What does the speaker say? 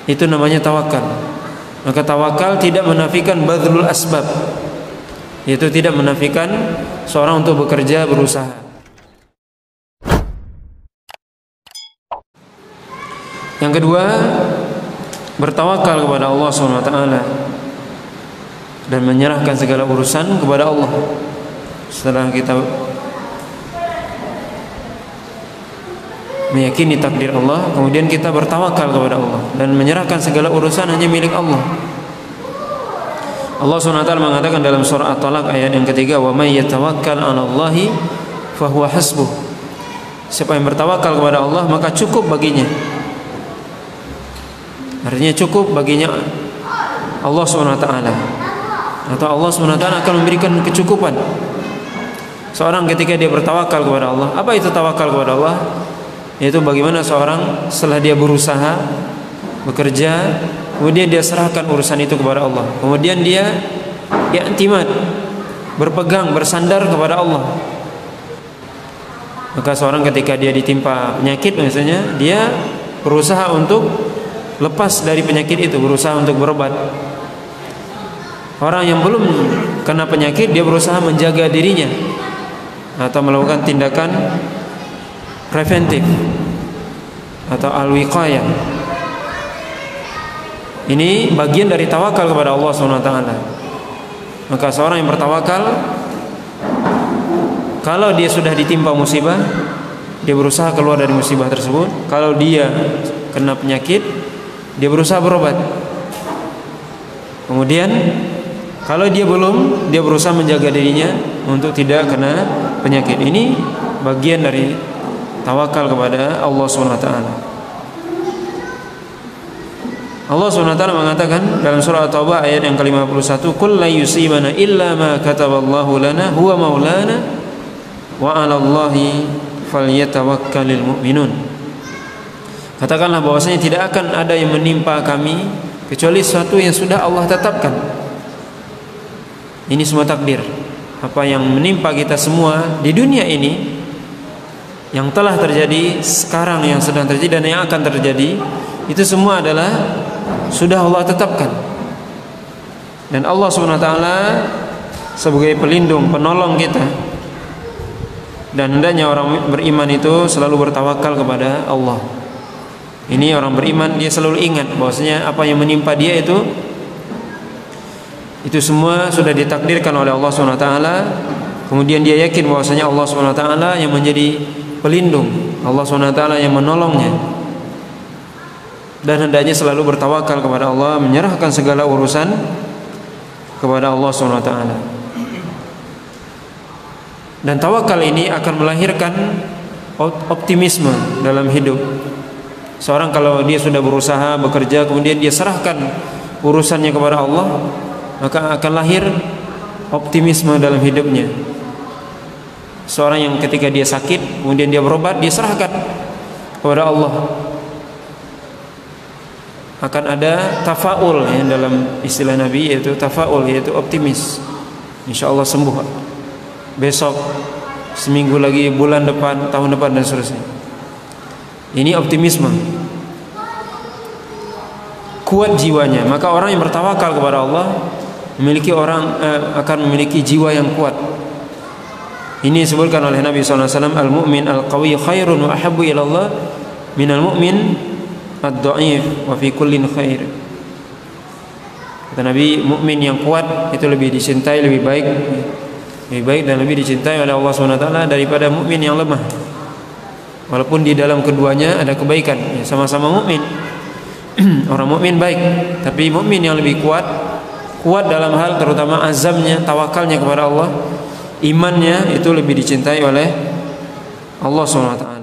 Itu namanya tawakal. Maka tawakal tidak menafikan badlul asbab, yaitu tidak menafikan seorang untuk bekerja, berusaha. Yang kedua, bertawakal kepada Allah SWT dan menyerahkan segala urusan kepada Allah. Setelah kita meyakini takdir Allah, kemudian kita bertawakal kepada Allah dan menyerahkan segala urusan hanya milik Allah. Allah SWT mengatakan dalam surah At-Talaq ayat yang ketiga, wa may yatawakkal 'alallahi fahuwa hasbuh. Siapa yang bertawakal kepada Allah maka cukup baginya. Artinya cukup baginya Allah SWT, atau Allah SWT akan memberikan kecukupan. Seorang ketika dia bertawakal kepada Allah, apa itu tawakal kepada Allah? Yaitu bagaimana seorang setelah dia berusaha, bekerja, kemudian dia serahkan urusan itu kepada Allah. Kemudian dia i'timad, berpegang, bersandar kepada Allah. Maka seorang ketika dia ditimpa penyakit misalnya, dia berusaha untuk lepas dari penyakit itu, berusaha untuk berobat. Orang yang belum kena penyakit, dia berusaha menjaga dirinya atau melakukan tindakan preventif atau al-wiqayah. Ini bagian dari tawakal kepada Allah SWT. Maka seorang yang bertawakal, kalau dia sudah ditimpa musibah, dia berusaha keluar dari musibah tersebut. Kalau dia kena penyakit, dia berusaha berobat. Kemudian kalau dia belum, dia berusaha menjaga dirinya untuk tidak kena penyakit. Ini bagian dari tawakal kepada Allah SWT. Allah SWT mengatakan dalam surah At-Taubah ayat yang ke-51, qul la yusibana illa ma kataballahu lana huwa maulana wa 'alallahi falyatawakkalul mu'minun. Katakanlah bahwasanya tidak akan ada yang menimpa kami kecuali sesuatu yang sudah Allah tetapkan. Ini semua takdir. Apa yang menimpa kita semua di dunia ini, yang telah terjadi, sekarang yang sedang terjadi dan yang akan terjadi, itu semua adalah sudah Allah tetapkan. Dan Allah SWT sebagai pelindung, penolong kita. Dan hendaknya orang beriman itu selalu bertawakal kepada Allah. Ini orang beriman, dia selalu ingat bahwasanya apa yang menimpa dia itu semua sudah ditakdirkan oleh Allah SWT. Kemudian dia yakin bahwasanya Allah SWT yang menjadi pelindung, Allah SWT yang menolongnya. Dan hendaknya selalu bertawakal kepada Allah, menyerahkan segala urusan kepada Allah SWT. Dan tawakal ini akan melahirkan optimisme dalam hidup. Seorang kalau dia sudah berusaha, bekerja, kemudian dia serahkan urusannya kepada Allah, maka akan lahir optimisme dalam hidupnya. Seorang yang ketika dia sakit, kemudian dia berobat, dia serahkan kepada Allah, akan ada tafaul ya, dalam istilah Nabi, yaitu tafaul, yaitu optimis. Insya Allah sembuh besok, seminggu lagi, bulan depan, tahun depan, dan seterusnya. Ini optimisme, kuat jiwanya. Maka orang yang bertawakal kepada Allah akan memiliki jiwa yang kuat. Ini disebutkan oleh Nabi SAW, al-mu'min al-qawi khairun wa ahabbu ilallah minal mu'min ad-da'if wa fi kullin khair. Kata Nabi, mukmin yang kuat itu lebih dicintai, lebih baik dan lebih dicintai oleh Allah SWT daripada mukmin yang lemah. Walaupun di dalam keduanya ada kebaikan, ya, sama-sama mukmin. Orang mukmin baik, tapi mukmin yang lebih kuat dalam hal terutama azamnya, tawakalnya kepada Allah, imannya itu lebih dicintai oleh Allah SWT.